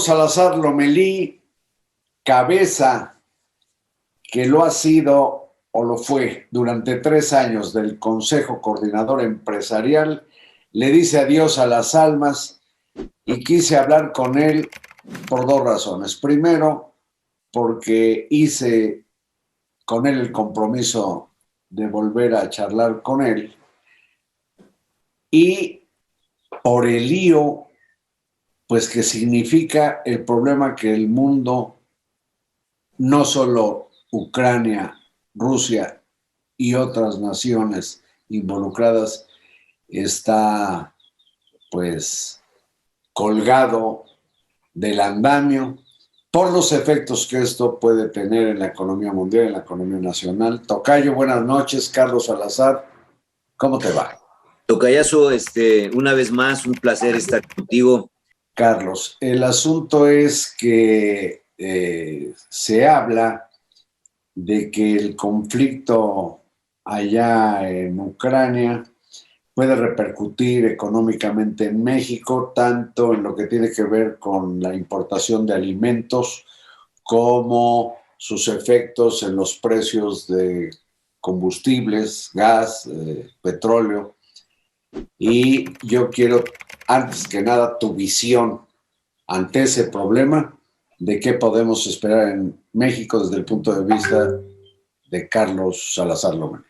Carlos Salazar Lomelí, cabeza que lo ha sido o lo fue durante 3 años del Consejo Coordinador Empresarial, le dice adiós a las almas y quise hablar con él por 2 razones. Primero, porque hice con él el compromiso de volver a charlar con él, y por el lío, pues que significa el problema que el mundo, no solo Ucrania, Rusia y otras naciones involucradas, está pues colgado del andamio por los efectos que esto puede tener en la economía mundial, en la economía nacional. Tocayo, buenas noches. Carlos Salazar, ¿cómo te va? Tocayazo, una vez más, un placer estar contigo. Carlos, el asunto es que se habla de que el conflicto allá en Ucrania puede repercutir económicamente en México, tanto en lo que tiene que ver con la importación de alimentos como sus efectos en los precios de combustibles, gas, petróleo. Y yo quiero, antes que nada, tu visión ante ese problema, de qué podemos esperar en México desde el punto de vista de Carlos Salazar Lomelí.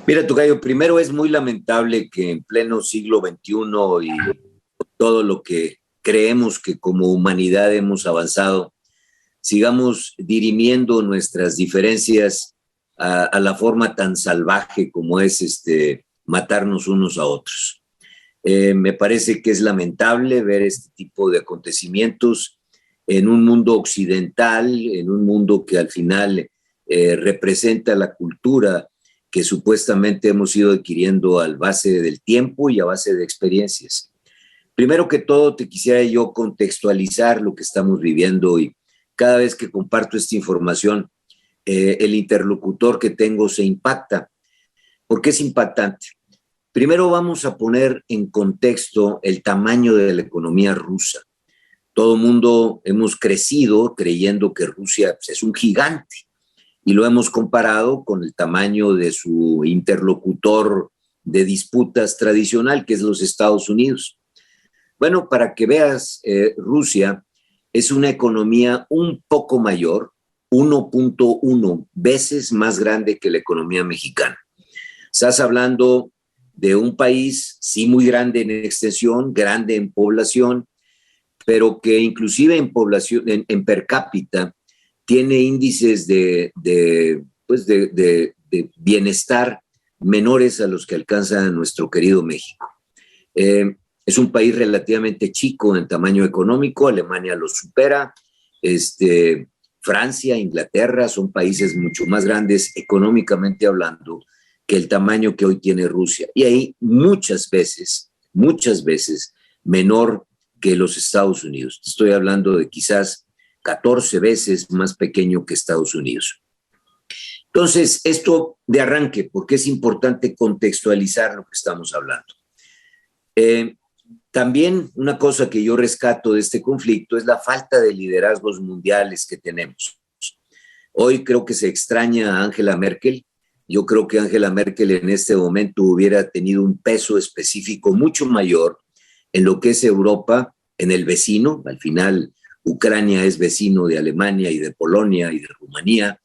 Mira, Tocayo, primero es muy lamentable que en pleno siglo XXI y todo lo que creemos que como humanidad hemos avanzado, sigamos dirimiendo nuestras diferencias a la forma tan salvaje como es matarnos unos a otros. Me parece que es lamentable ver este tipo de acontecimientos en un mundo occidental, en un mundo que al final representa la cultura que supuestamente hemos ido adquiriendo a base del tiempo y a base de experiencias. Primero que todo, te quisiera yo contextualizar lo que estamos viviendo, y cada vez que comparto esta información, el interlocutor que tengo se impacta. ¿Por qué es impactante? Primero vamos a poner en contexto el tamaño de la economía rusa. Todo el mundo hemos crecido creyendo que Rusia es un gigante, y lo hemos comparado con el tamaño de su interlocutor de disputas tradicional, que es los Estados Unidos. Bueno, para que veas, Rusia es una economía un poco mayor, 1.1 veces más grande que la economía mexicana. Estás hablando de un país, sí, muy grande en extensión, grande en población, pero que inclusive en población, en per cápita, tiene índices de bienestar menores a los que alcanza nuestro querido México. Es un país relativamente chico en tamaño económico, Alemania lo supera, Francia, Inglaterra son países mucho más grandes económicamente hablando que el tamaño que hoy tiene Rusia, y ahí muchas veces menor que los Estados Unidos. Estoy hablando de quizás 14 veces más pequeño que Estados Unidos. Entonces, esto de arranque, porque es importante contextualizar lo que estamos hablando. También una cosa que yo rescato de este conflicto es la falta de liderazgos mundiales que tenemos. Hoy creo que se extraña a Angela Merkel. Yo creo que Angela Merkel en este momento hubiera tenido un peso específico mucho mayor en lo que es Europa, en el vecino. Al final, Ucrania es vecino de Alemania y de Polonia y de Rumanía.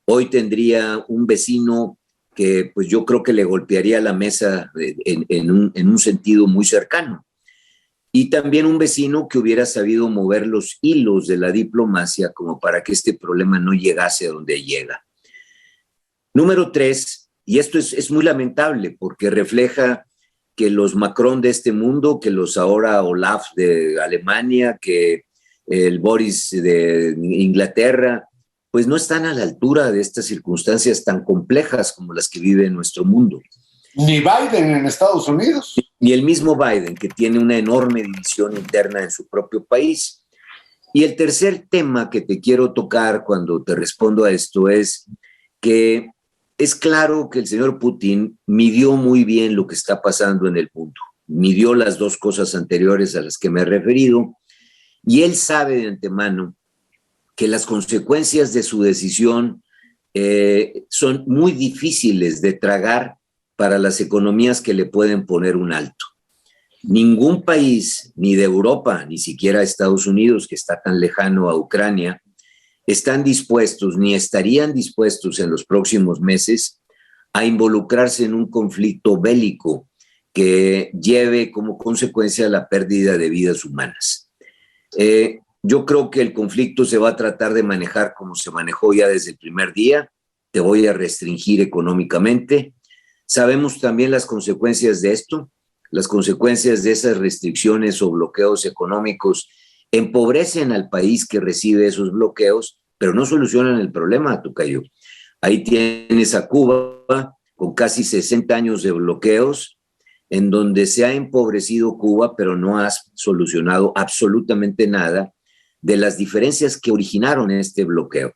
Hoy tendría un vecino que pues yo creo que le golpearía la mesa en un sentido muy cercano. Y también un vecino que hubiera sabido mover los hilos de la diplomacia como para que este problema no llegase a donde llega. Número 3, y esto es muy lamentable porque refleja que los Macron de este mundo, que los ahora Olaf de Alemania, que el Boris de Inglaterra, pues no están a la altura de estas circunstancias tan complejas como las que vive nuestro mundo. Ni Biden en Estados Unidos. Ni el mismo Biden, que tiene una enorme división interna en su propio país. Y el tercer tema que te quiero tocar cuando te respondo a esto es que es claro que el señor Putin midió muy bien lo que está pasando en el mundo. Midió las dos cosas anteriores a las que me he referido, Y él sabe de antemano que las consecuencias de su decisión son muy difíciles de tragar para las economías que le pueden poner un alto. Ningún país, ni de Europa, ni siquiera Estados Unidos, que está tan lejano a Ucrania, están dispuestos, ni estarían dispuestos en los próximos meses a involucrarse en un conflicto bélico que lleve como consecuencia la pérdida de vidas humanas. Yo creo que el conflicto se va a tratar de manejar como se manejó ya desde el primer día. Te voy a restringir económicamente. Sabemos también las consecuencias de esto. Las consecuencias de esas restricciones o bloqueos económicos empobrecen al país que recibe esos bloqueos, pero no solucionan el problema, tocayo. Ahí tienes a Cuba con casi 60 años de bloqueos, en donde se ha empobrecido Cuba, pero no ha solucionado absolutamente nada de las diferencias que originaron este bloqueo.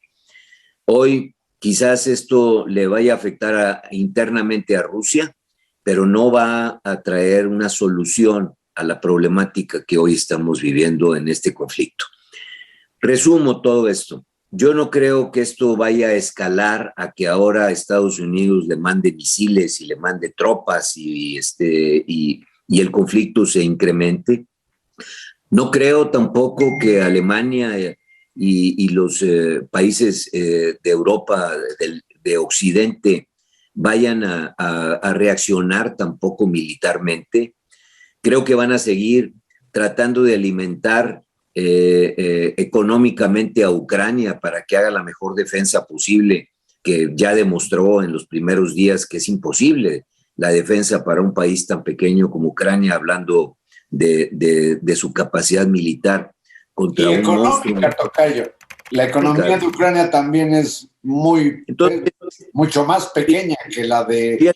Hoy quizás esto le vaya a afectar internamente a Rusia, pero no va a traer una solución a la problemática que hoy estamos viviendo en este conflicto. Resumo todo esto. Yo no creo que esto vaya a escalar a que ahora Estados Unidos le mande misiles y le mande tropas y el conflicto se incremente. No creo tampoco que Alemania y los países de Europa, de Occidente, vayan a reaccionar tampoco militarmente. Creo que van a seguir tratando de alimentar económicamente a Ucrania para que haga la mejor defensa posible, que ya demostró en los primeros días que es imposible la defensa para un país tan pequeño como Ucrania, hablando de su capacidad militar contra un monstruo. Tocayo. La economía de Ucrania también es mucho más pequeña que la de...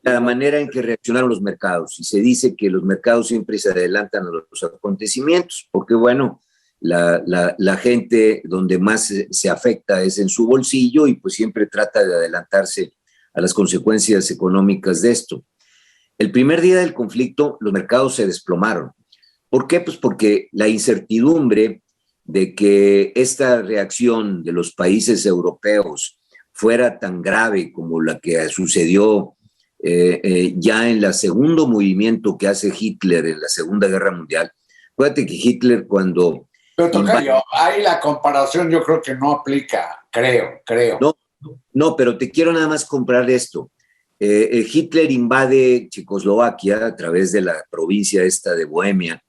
La manera en que reaccionaron los mercados, y se dice que los mercados siempre se adelantan a los acontecimientos, porque bueno, la gente donde más se afecta es en su bolsillo y pues siempre trata de adelantarse a las consecuencias económicas de esto. El primer día del conflicto los mercados se desplomaron. ¿Por qué? Pues porque la incertidumbre de que esta reacción de los países europeos fuera tan grave como la que sucedió ya en el segundo movimiento que hace Hitler en la Segunda Guerra Mundial. Acuérdate que Hitler cuando... Pero tocayo, ahí la comparación yo creo que no aplica, creo. No, pero te quiero nada más comprar esto. Hitler invade Checoslovaquia a través de la provincia esta de Bohemia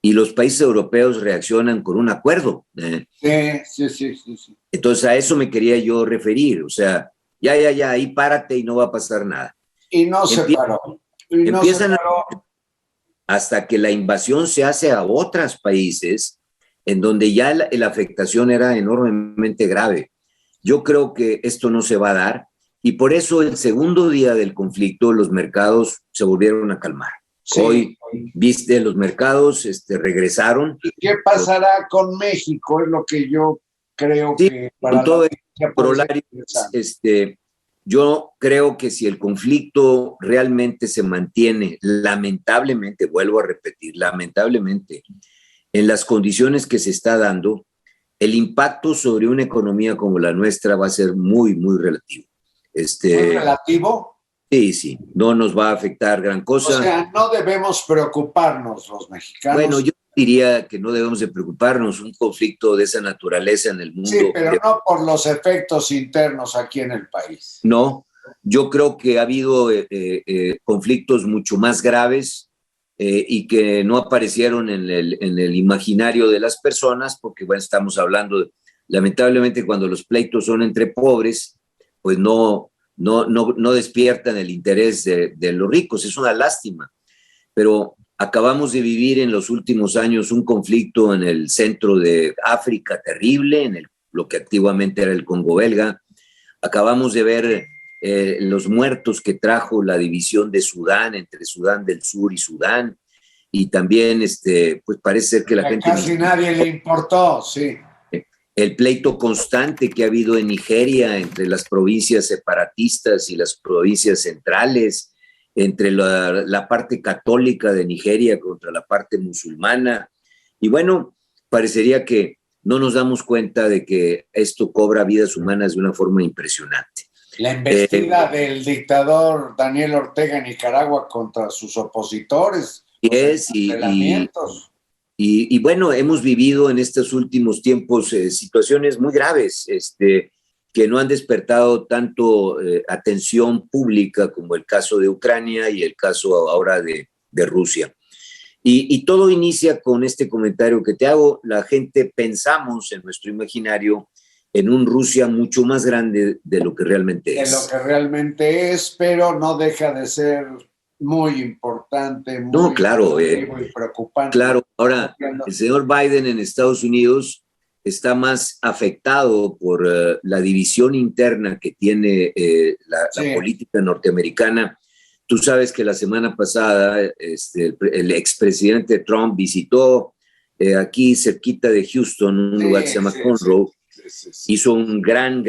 y los países europeos reaccionan con un acuerdo. Sí. Entonces a eso me quería yo referir, o sea, ya, ahí párate y no va a pasar nada. Y no se paró. Empiezan hasta que la invasión se hace a otros países en donde ya la afectación era enormemente grave. Yo creo que esto no se va a dar y por eso el segundo día del conflicto los mercados se volvieron a calmar. Sí. Hoy, viste, los mercados regresaron. ¿Y qué pasará con México? Es lo que yo creo que... Con todo esto, yo creo que si el conflicto realmente se mantiene, lamentablemente, vuelvo a repetir, lamentablemente, en las condiciones que se está dando, el impacto sobre una economía como la nuestra va a ser muy, muy relativo. ¿Muy relativo? Sí, no nos va a afectar gran cosa. O sea, no debemos preocuparnos los mexicanos. Bueno, yo diría que no debemos de preocuparnos, un conflicto de esa naturaleza en el mundo. Sí, pero no por los efectos internos aquí en el país. No, yo creo que ha habido conflictos mucho más graves y que no aparecieron en el imaginario de las personas, porque bueno, estamos hablando, lamentablemente cuando los pleitos son entre pobres, pues no despiertan el interés de los ricos, es una lástima, pero acabamos de vivir en los últimos años un conflicto en el centro de África terrible, lo que antiguamente era el Congo belga. Acabamos de ver los muertos que trajo la división de Sudán, entre Sudán del Sur y Sudán, y también pues parece ser que la gente... Casi nadie le importó, sí. El pleito constante que ha habido en Nigeria entre las provincias separatistas y las provincias centrales, entre la parte católica de Nigeria contra la parte musulmana. Y bueno, parecería que no nos damos cuenta de que esto cobra vidas humanas de una forma impresionante. La embestida del dictador Daniel Ortega en Nicaragua contra sus opositores, y bueno, hemos vivido en estos últimos tiempos situaciones muy graves, que no han despertado tanto atención pública como el caso de Ucrania y el caso ahora de Rusia. Y todo inicia con este comentario que te hago. La gente pensamos en nuestro imaginario en un Rusia mucho más grande de lo que realmente es. De lo que realmente es, pero no deja de ser muy importante, muy, claro, muy preocupante. Claro, ahora el señor Biden en Estados Unidos está más afectado por la división interna que tiene la política norteamericana. Tú sabes que la semana pasada el expresidente Trump visitó aquí cerquita de Houston, un lugar que se llama Conroe, hizo un gran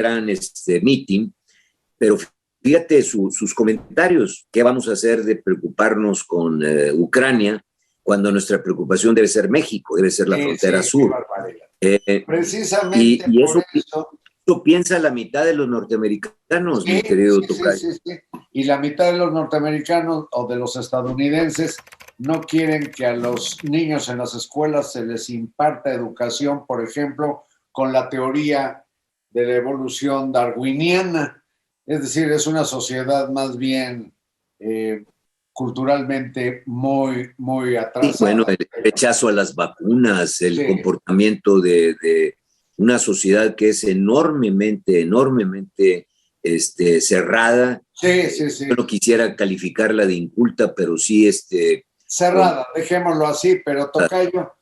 meeting, pero fíjate sus comentarios. ¿Qué vamos a hacer de preocuparnos con Ucrania cuando nuestra preocupación debe ser México, debe ser la frontera sur? Precisamente y eso piensa la mitad de los norteamericanos, mi querido Tocayo. Sí. Y la mitad de los norteamericanos o de los estadounidenses no quieren que a los niños en las escuelas se les imparta educación, por ejemplo, con la teoría de la evolución darwiniana. Es decir, es una sociedad más bien culturalmente muy, muy atrasada. Sí, bueno, el rechazo a las vacunas, el comportamiento de una sociedad que es enormemente cerrada. Sí. Yo no quisiera calificarla de inculta, pero sí cerrada, dejémoslo así, pero Tocayo,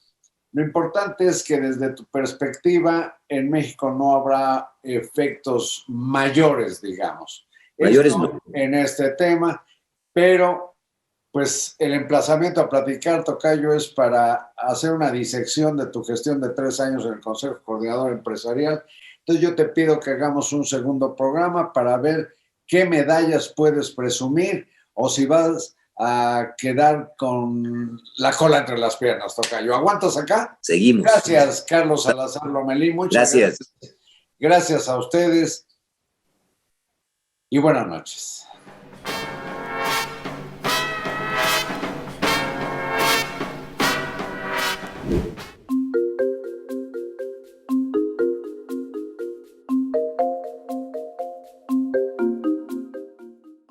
lo importante es que desde tu perspectiva en México no habrá efectos mayores, digamos. Mayores no. En este tema, pero pues el emplazamiento a platicar, Tocayo, es para hacer una disección de tu gestión de 3 años en el Consejo Coordinador Empresarial. Entonces yo te pido que hagamos un segundo programa para ver qué medallas puedes presumir o si vas a quedar con la cola entre las piernas, Tocayo. ¿Aguantas acá? Seguimos. Gracias, Carlos Salazar Lomelí. Muchas gracias. Gracias a ustedes y buenas noches.